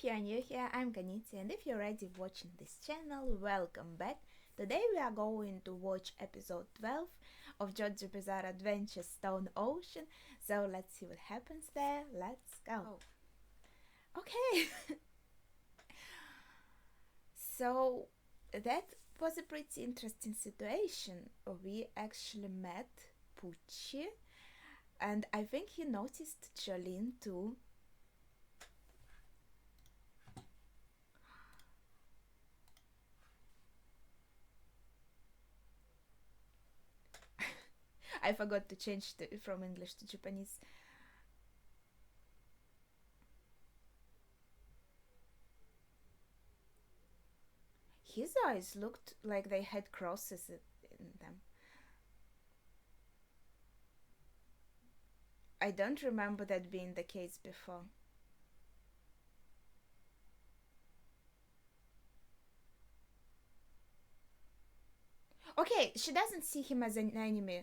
if you're new here, I'm Kaniti, and if you're already watching this channel, welcome back. Today we are going to watch episode 12 of JoJo's Bizarre Adventure Stone Ocean. So let's see what happens there. Let's go. Okay. So that was a pretty interesting situation. We actually met Pucci, and I think he noticed Jolene too. I forgot to change from English to Japanese. His eyes looked like they had crosses in them. I don't remember that being the case before. Okay, she doesn't see him as an enemy.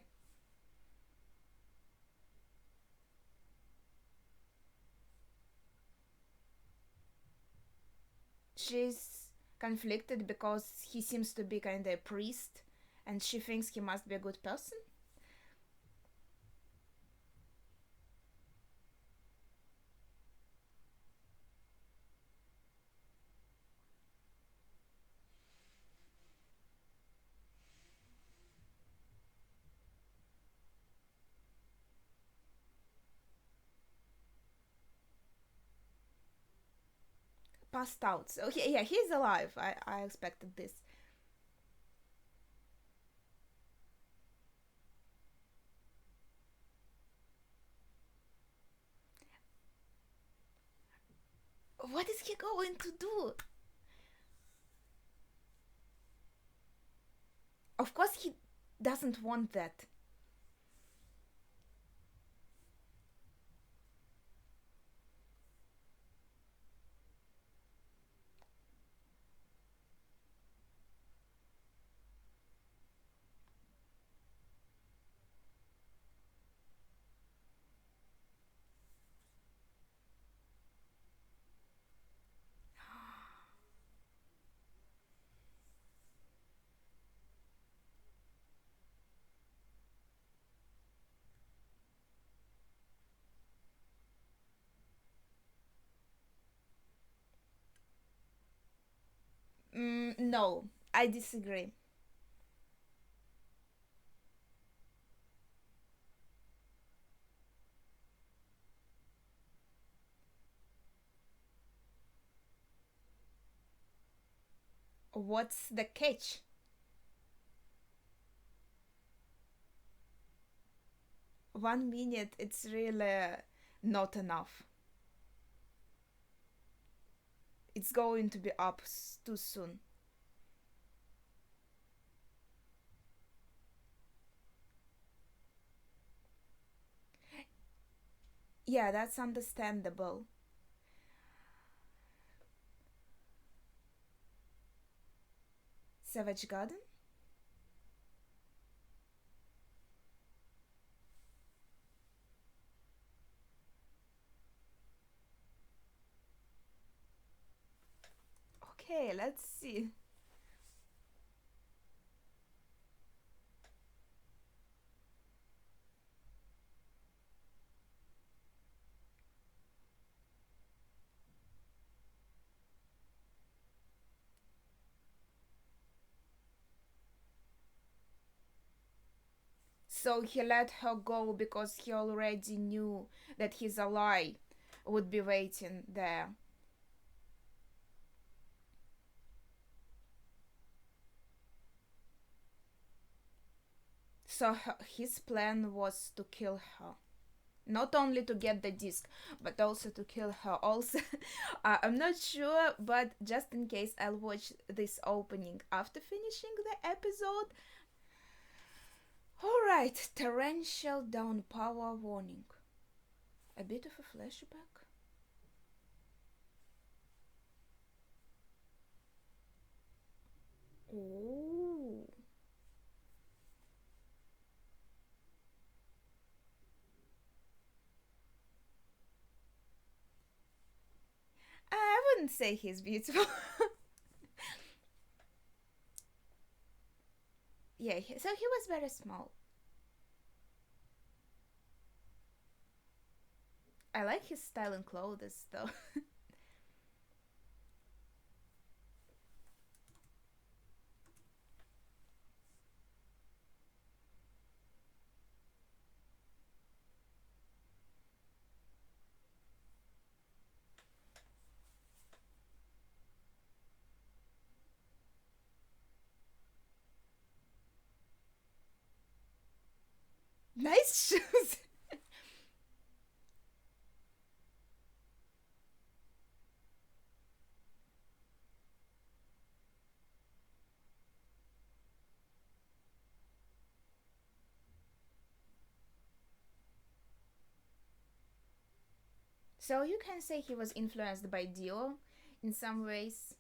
She's conflicted because he seems to be kind of a priest and she thinks he must be a good person. Passed out. So yeah, he's alive. I expected this. What is he going to do? Of course he doesn't want that. No, I disagree. What's the catch? 1 minute, it's really not enough. It's going to be up too soon. Yeah, that's understandable. Savage Garden? Okay, let's see. So he let her go because he already knew that his ally would be waiting there. So his plan was to kill her. Not only to get the disc, but also to kill her. Also, I'm not sure, but just in case, I'll watch this opening after finishing the episode. Alright, torrential downpour warning. A bit of a flashback. Oh. I wouldn't say he's beautiful. Yeah, so he was very small. I like his style and clothes though. Nice shoes. So you can say he was influenced by Dio in some ways.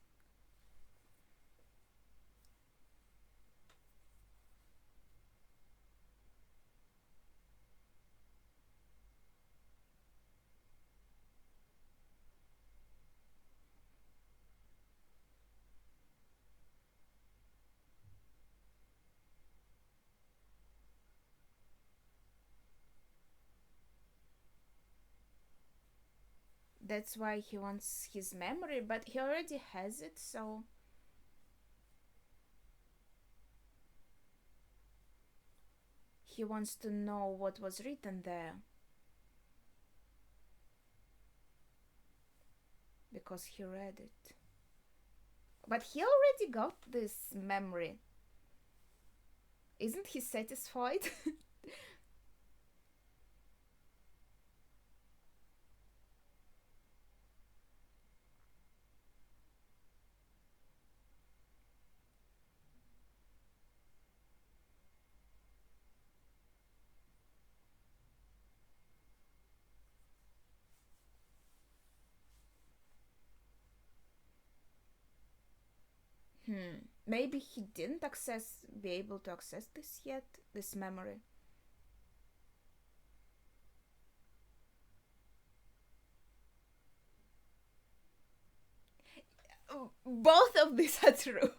That's why he wants his memory, but he already has it, so he wants to know what was written there. Because he read it. But he already got this memory. Isn't he satisfied? Maybe he didn't be able to access this yet, this memory. Both of these are true.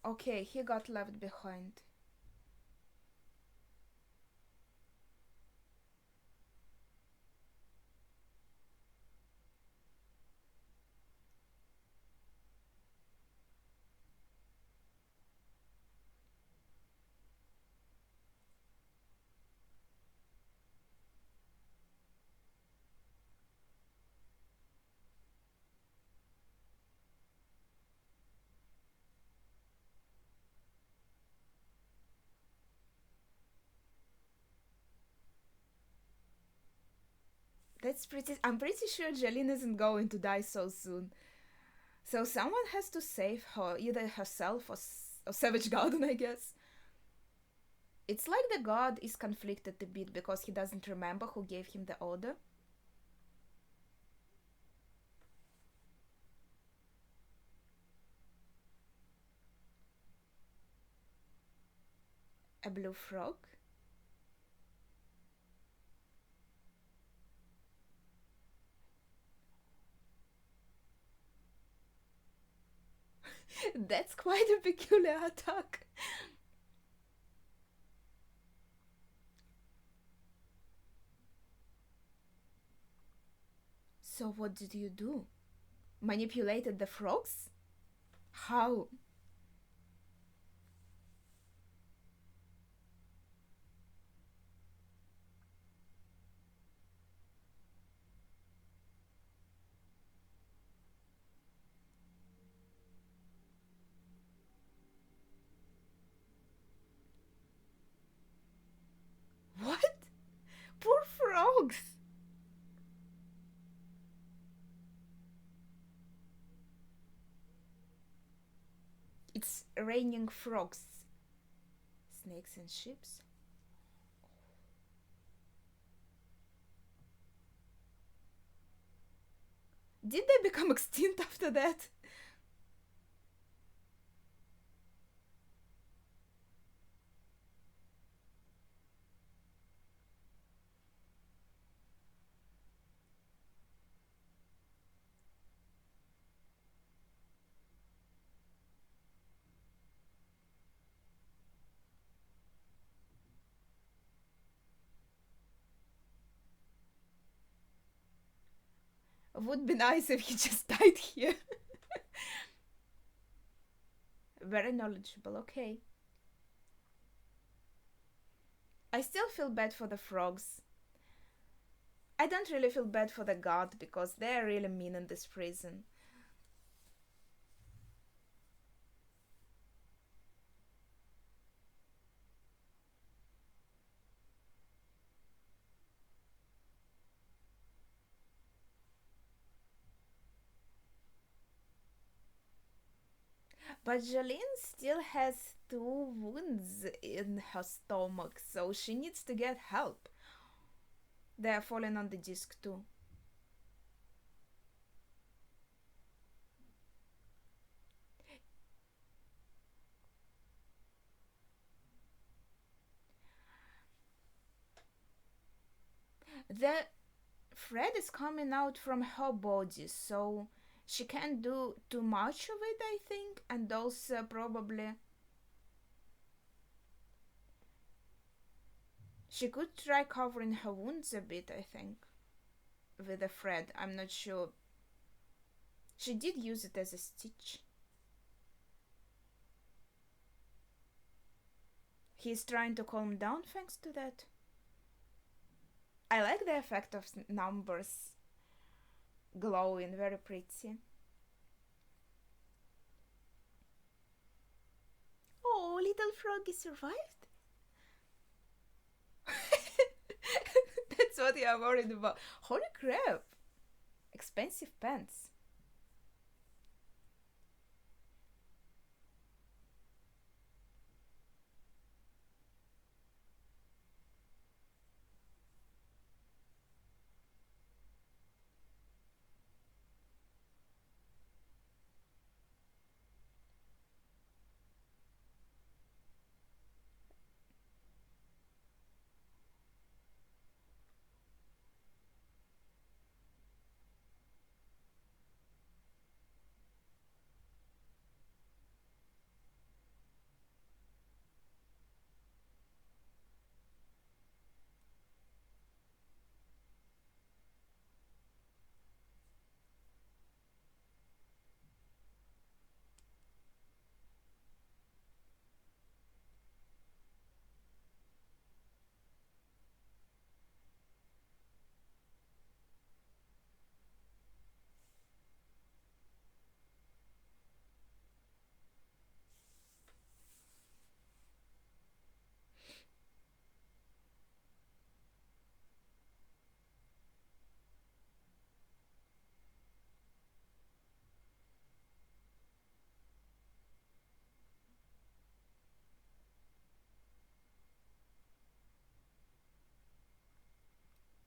Okay, he got left behind. I'm pretty sure Jeline isn't going to die so soon. So someone has to save her, either herself or Savage Garden, I guess. It's like the god is conflicted a bit because he doesn't remember who gave him the order. A blue frog? That's quite a peculiar attack. So what did you do? Manipulated the frogs? How? What? Poor frogs! It's raining frogs. Snakes and ships? Did they become extinct after that? Would be nice if he just died here. Very knowledgeable, okay. I still feel bad for the frogs. I don't really feel bad for the god because they're really mean in this prison. But Jolene still has two wounds in her stomach, so she needs to get help. They're falling on the disc too. The Fred is coming out from her body, so she can't do too much of it, I think, and also probably she could try covering her wounds a bit, I think, with a thread. I'm not sure. She did use it as a stitch. He's trying to calm down thanks to that. I like the effect of numbers glowing, very pretty. Oh, little froggy survived? That's what you are worried about. Holy crap! Expensive pants.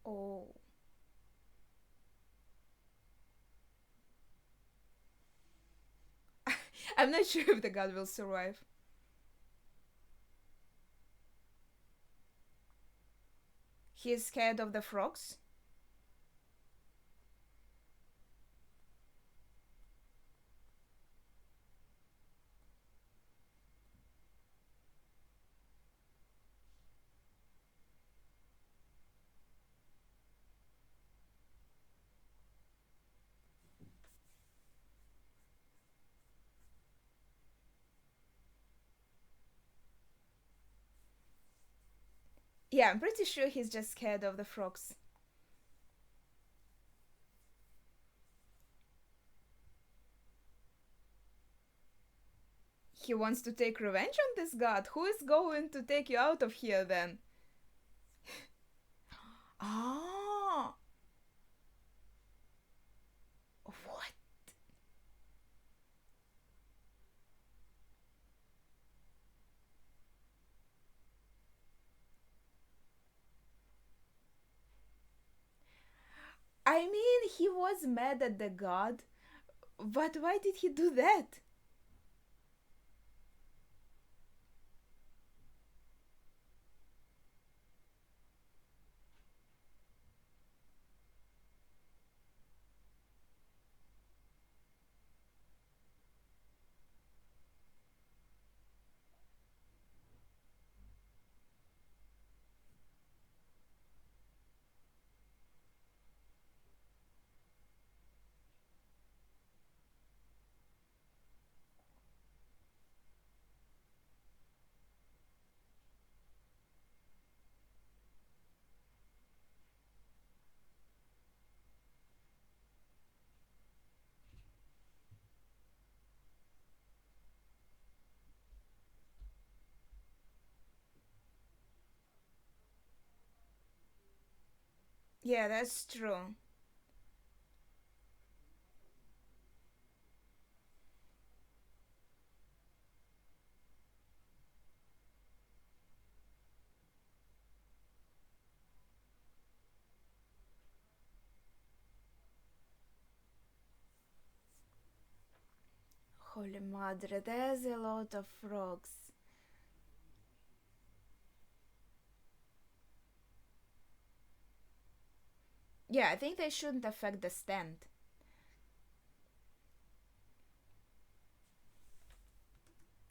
Oh. I'm not sure if the god will survive. He is scared of the frogs. Yeah, I'm pretty sure he's just scared of the frogs. He wants to take revenge on this god. Who is going to take you out of here then? Ah, what? I mean, he was mad at the god, but why did he do that? Yeah, that's true. Holy Madre, there's a lot of frogs. Yeah, I think they shouldn't affect the stand.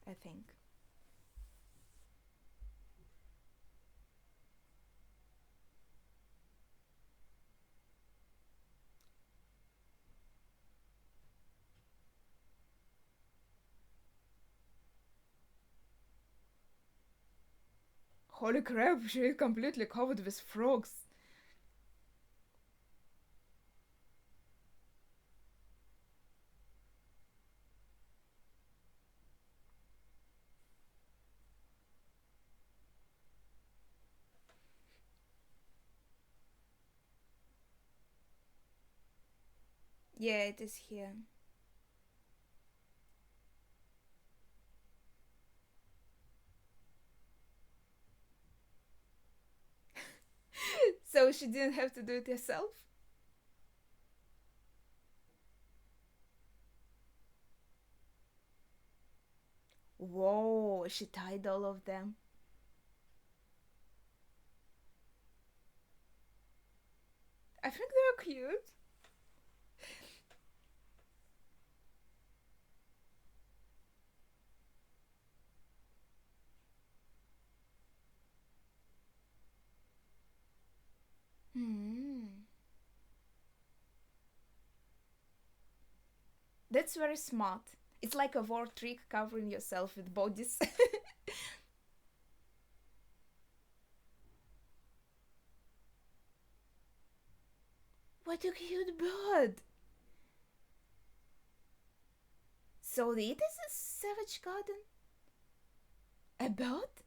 I think. Holy crap, she is completely covered with frogs. Yeah, it is here. So she didn't have to do it herself? Whoa, she tied all of them. I think they're cute. Hmm. That's very smart. It's like a war trick covering yourself with bodies. What a cute bird! So it is a savage garden? A bird?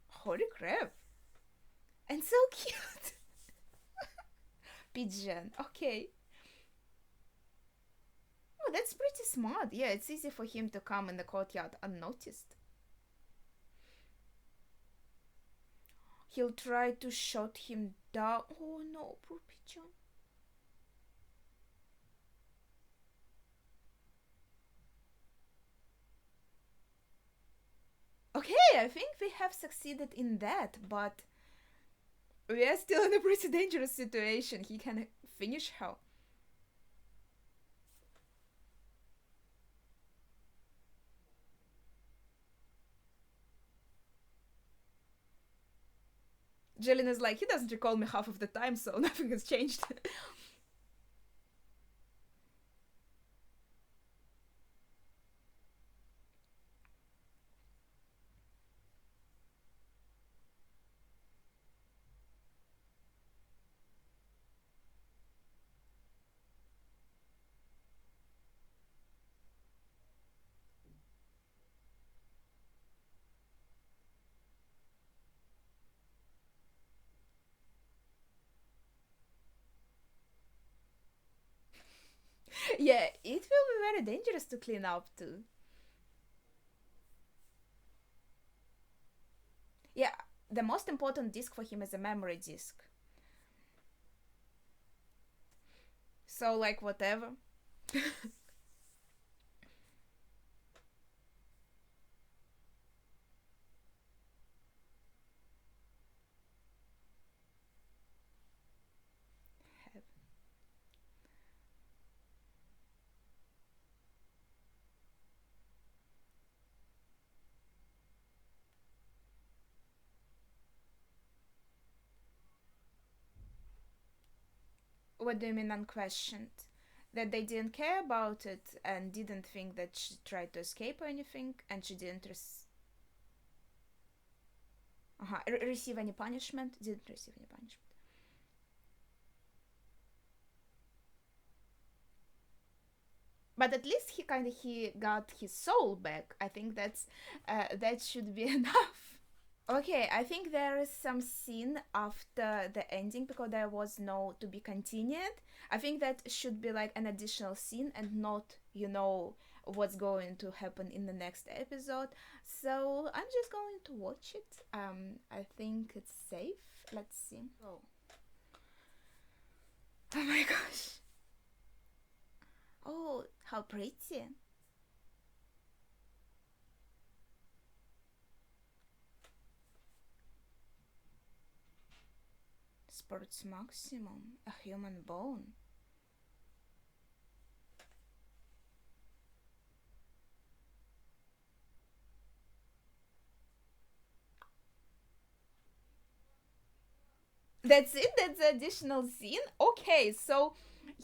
Holy crap! And so cute! Pigeon, okay. Oh, that's pretty smart. Yeah, it's easy for him to come in the courtyard unnoticed. He'll try to shot him down. Oh no, poor pigeon. Okay, I think we have succeeded in that, but we are still in a pretty dangerous situation. He can finish her. Jillian is like, he doesn't recall me half of the time, so nothing has changed. Yeah, it will be very dangerous to clean up too. Yeah, the most important disk for him is a memory disk. So, like, whatever. What do you mean unquestioned? That they didn't care about it and didn't think that she tried to escape or anything, and she didn't receive any punishment? Didn't receive any punishment. But at least he got his soul back. I think that should be enough. Okay, I think there is some scene after the ending because there was no to be continued. I think that should be like an additional scene and not, what's going to happen in the next episode. So I'm just going to watch it. I think it's safe. Let's see. Oh my gosh. Oh, how pretty. Sports maximum, a human bone. That's it? That's the additional scene? Okay, so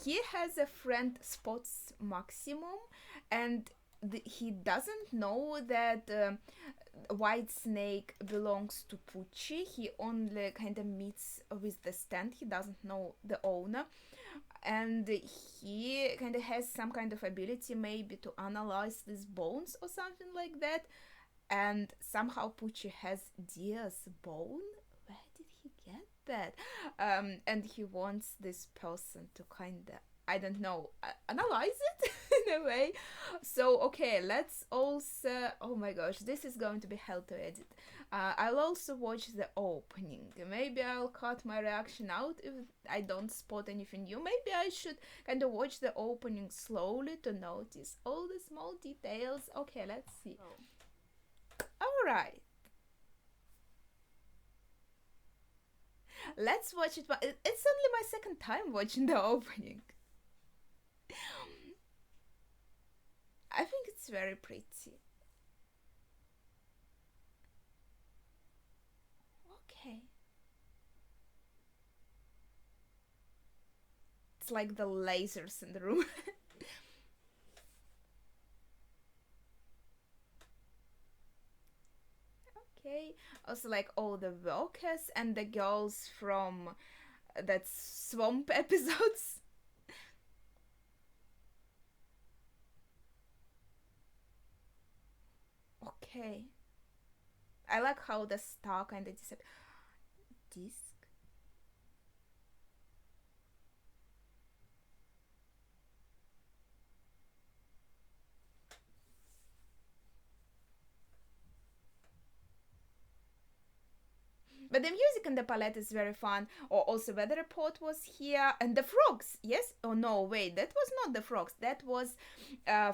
he has a friend Spots Maximum, and he doesn't know that White Snake belongs to Pucci. He only kind of meets with the stand, he doesn't know the owner. And he kind of has some kind of ability maybe to analyze these bones or something like that. And somehow Pucci has Dia's bone. Where did he get that? And he wants this person to kind of, I don't know, analyze it in a way. So okay, let's also. Oh my gosh, this is going to be hell to edit. I'll also watch the opening. Maybe I'll cut my reaction out if I don't spot anything new. Maybe I should kind of watch the opening slowly to notice all the small details. Okay, let's see. Alright. Let's watch it. It's only my second time watching the opening. I think it's very pretty. Okay. It's like the lasers in the room. Okay. Also, like all the workers and the girls from that swamp episodes. Okay. I like how the star kind of disappears. Disc? But the music in the palette is very fun. Or also Weather Report was here. And the frogs, yes? Oh no, wait, that was not the frogs. That was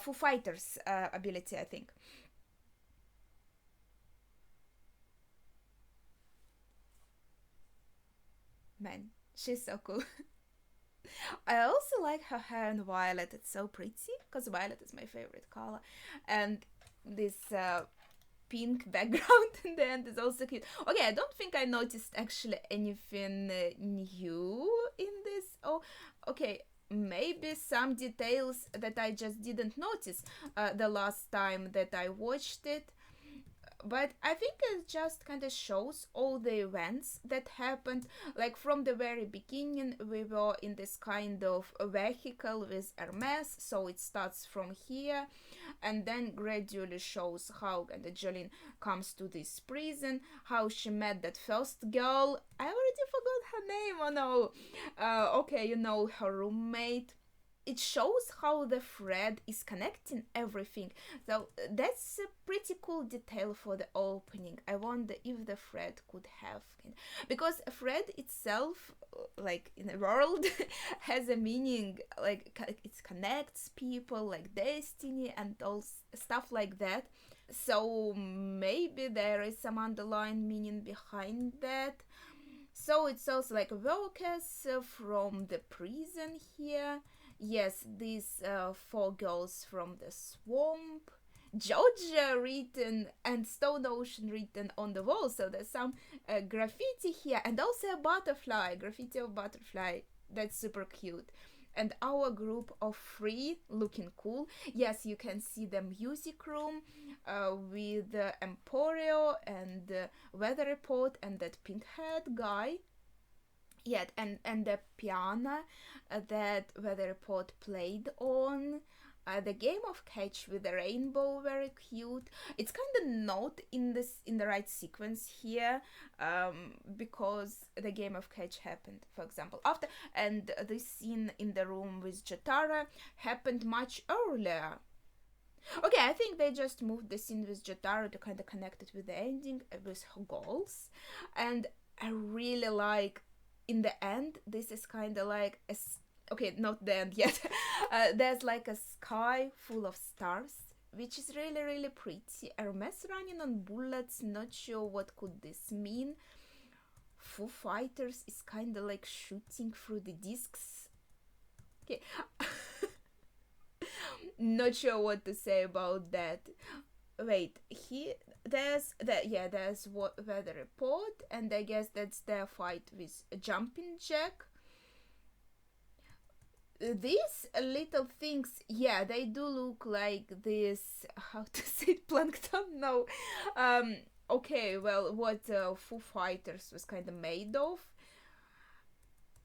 Foo Fighters ability, I think. Man, she's so cool. I also like her hair in violet. It's so pretty because violet is my favorite color. And this pink background in the end is also cute. Okay, I don't think I noticed actually anything new in this. Oh, okay. Maybe some details that I just didn't notice the last time that I watched it, but I think it just kind of shows all the events that happened. Like from the very beginning, we were in this kind of vehicle with Hermes, so it starts from here, and then gradually shows how kind of Jolene comes to this prison, how she met that first girl. I already forgot her name. Oh no. Okay, her roommate. It shows how the thread is connecting everything. So that's a pretty cool detail for the opening. I wonder if the thread could have, because a thread itself, like in the world, has a meaning. Like it connects people, like destiny and all stuff like that. So maybe there is some underlying meaning behind that. So it's also like workers from the prison here. Yes, these four girls from the swamp. Georgia written and Stone Ocean written on the wall. So there's some graffiti here, and also a butterfly, graffiti of butterfly. That's super cute. And our group of three looking cool. Yes, you can see the music room with Emporio and Weather Report and that pink haired guy. Yeah, and the piano that Weather Report played on. The game of catch with the rainbow, very cute. It's kind of not in the right sequence here, because the game of catch happened, for example, after, and this scene in the room with Jotaro happened much earlier. Okay, I think they just moved the scene with Jotaro to kind of connect it with the ending, with her goals, and I really like in the end. This is kind of like okay, not the end yet. There's like a sky full of stars, which is really, really pretty. Hermes running on bullets, not sure what could this mean. Foo Fighters is kind of like shooting through the discs. Okay. Not sure what to say about that. Wait, there's what weather report, and I guess that's their fight with Jumping Jack. These little things, yeah, they do look like this, how to say it, plankton? No. Okay, well, what Foo Fighters was kind of made of.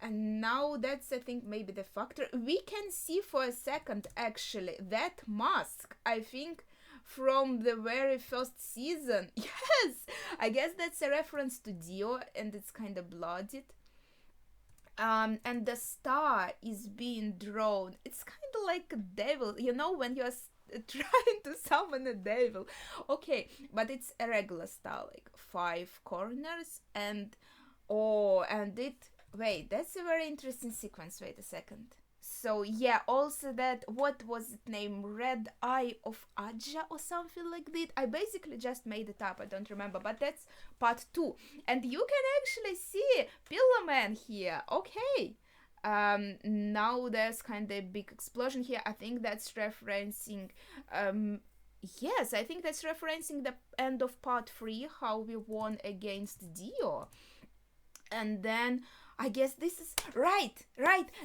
And now that's, I think, maybe the factor. We can see for a second, actually, that mask, I think, from the very first season. Yes! I guess that's a reference to Dio, and it's kind of bloodied. And the star is being drawn. It's kind of like a devil, you know, when you're trying to summon a devil. Okay, but it's a regular star, like 5 corners, and wait, that's a very interesting sequence. Wait a second. So yeah, also that, what was it named, Red Eye of Aja or something like that. I basically just made it up, I don't remember, but that's part 2. And you can actually see Pillar Man here. Okay. Now there's kind of a big explosion here. I think that's referencing yes, I think that's referencing the end of part 3, how we won against Dio. And then I guess this is right.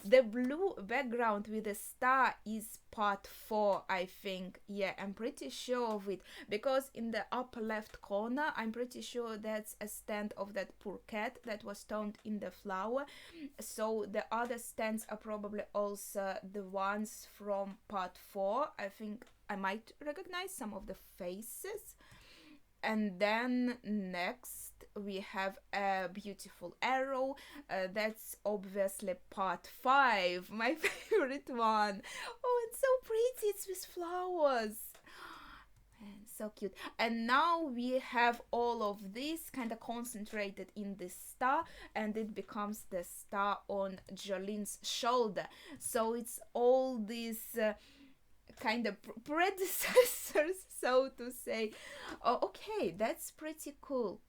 The blue background with a star is part 4, I think. Yeah, I'm pretty sure of it, because in the upper left corner, I'm pretty sure that's a stand of that poor cat that was turned in the flower. So the other stands are probably also the ones from part 4. I think I might recognize some of the faces. And then next we have a beautiful arrow. That's obviously part 5, my favorite one. Oh, it's so pretty. It's with flowers. And so cute. And now we have all of this kind of concentrated in this star, and it becomes the star on Jolene's shoulder. So it's all these kind of predecessors, so to say. Oh, okay, that's pretty cool.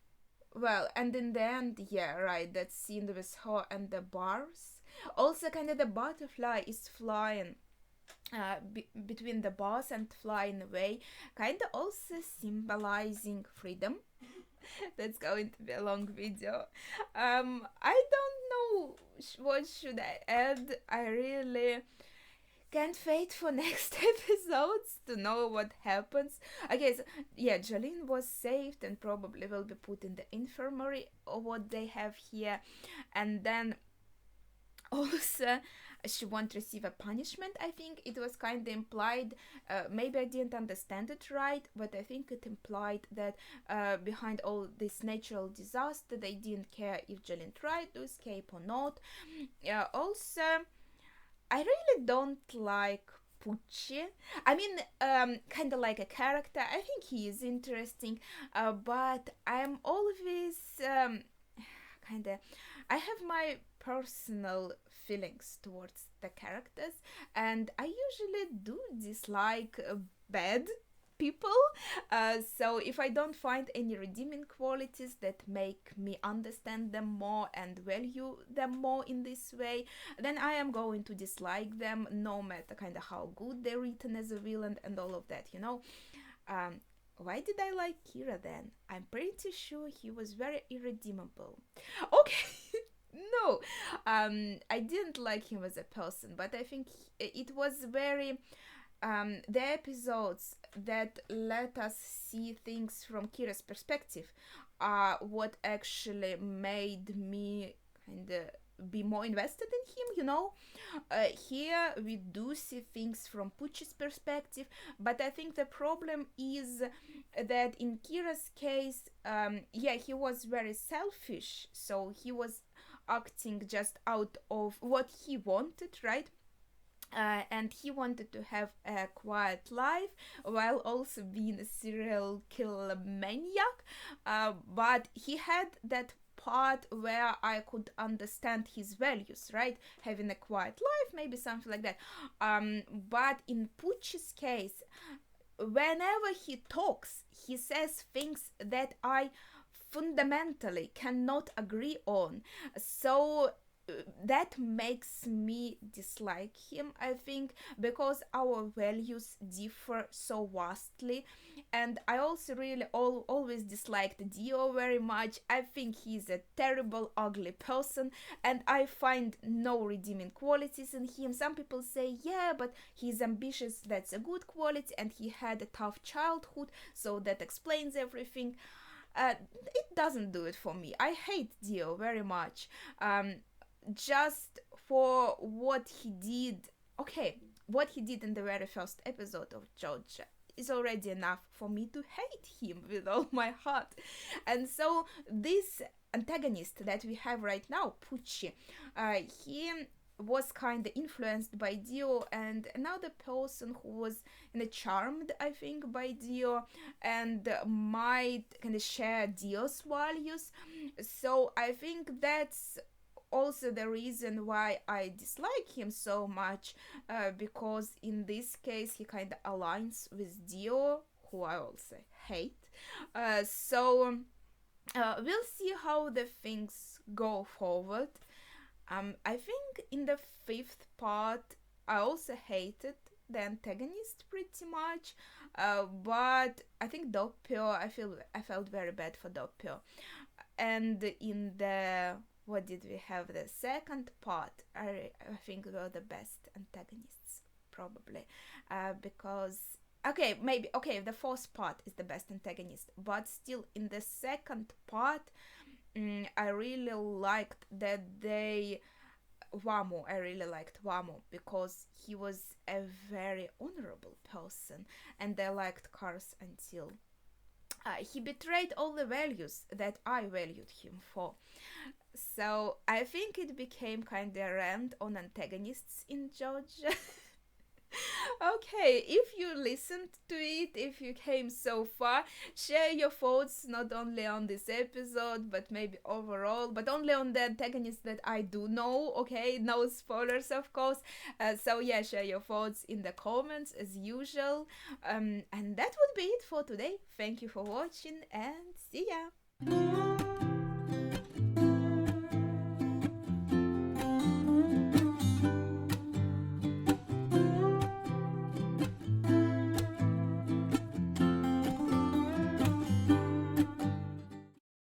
Well, and in the end, yeah, right, that scene with her and the bars. Also, kind of the butterfly is flying between the bars and flying away, kind of also symbolizing freedom. That's going to be a long video. I don't know what should I add. I really can't wait for next episodes to know what happens. Okay, so yeah, Jolene was saved and probably will be put in the infirmary, or what they have here. And then also she won't receive a punishment. I think it was kind of implied, maybe I didn't understand it right, but I think it implied that behind all this natural disaster, they didn't care if Jolene tried to escape or not. Also, I really don't like Pucci. I mean, kind of like a character. I think he is interesting, but I'm always kind of. I have my personal feelings towards the characters, and I usually do dislike bad people. So if I don't find any redeeming qualities that make me understand them more and value them more in this way, then I am going to dislike them, no matter kind of how good they're written as a villain and all of that, you know. Why did I like Kira then? I'm pretty sure he was very irredeemable. Okay. No, I didn't like him as a person, but I think it was very the episodes that let us see things from Kira's perspective are what actually made me kind of be more invested in him, here we do see things from Pucci's perspective, but I think the problem is that in Kira's case, he was very selfish, so he was acting just out of what he wanted, right? And he wanted to have a quiet life while also being a serial killer maniac, but he had that part where I could understand his values, right? Having a quiet life, maybe something like that. But in Pucci's case, whenever he talks, he says things that I fundamentally cannot agree on. So that makes me dislike him, I think, because our values differ so vastly. And I also really always disliked Dio very much. I think he's a terrible, ugly person, and I find no redeeming qualities in him. Some people say, yeah, but he's ambitious, that's a good quality, and he had a tough childhood, so that explains everything. It doesn't do it for me. I hate Dio very much. Just for what he did. Okay, what he did in the very first episode of JoJo is already enough for me to hate him with all my heart. And so this antagonist that we have right now, Pucci, he was kind of influenced by Dio, and another person who was charmed, I think, by Dio and might kind of share Dio's values. So I think that's also the reason why I dislike him so much, because in this case he kind of aligns with Dio, who I also hate. So we'll see how the things go forward. I think in the 5th part I also hated the antagonist pretty much, but I think Doppio, I felt very bad for Doppio. And in the, what did we have, the 2nd part, I think were the best antagonists, probably, because the 4th part is the best antagonist, but still in the 2nd part, I really liked that I really liked Wamo, because he was a very honorable person, and I liked Cars until he betrayed all the values that I valued him for. So I think it became kind of a rant on antagonists in JoJo. Okay, if you listened to it, if you came so far, share your thoughts not only on this episode, but maybe overall, but only on the antagonists that I do know, okay? No spoilers, of course. So yeah, share your thoughts in the comments as usual. And that would be it for today. Thank you for watching, and see ya!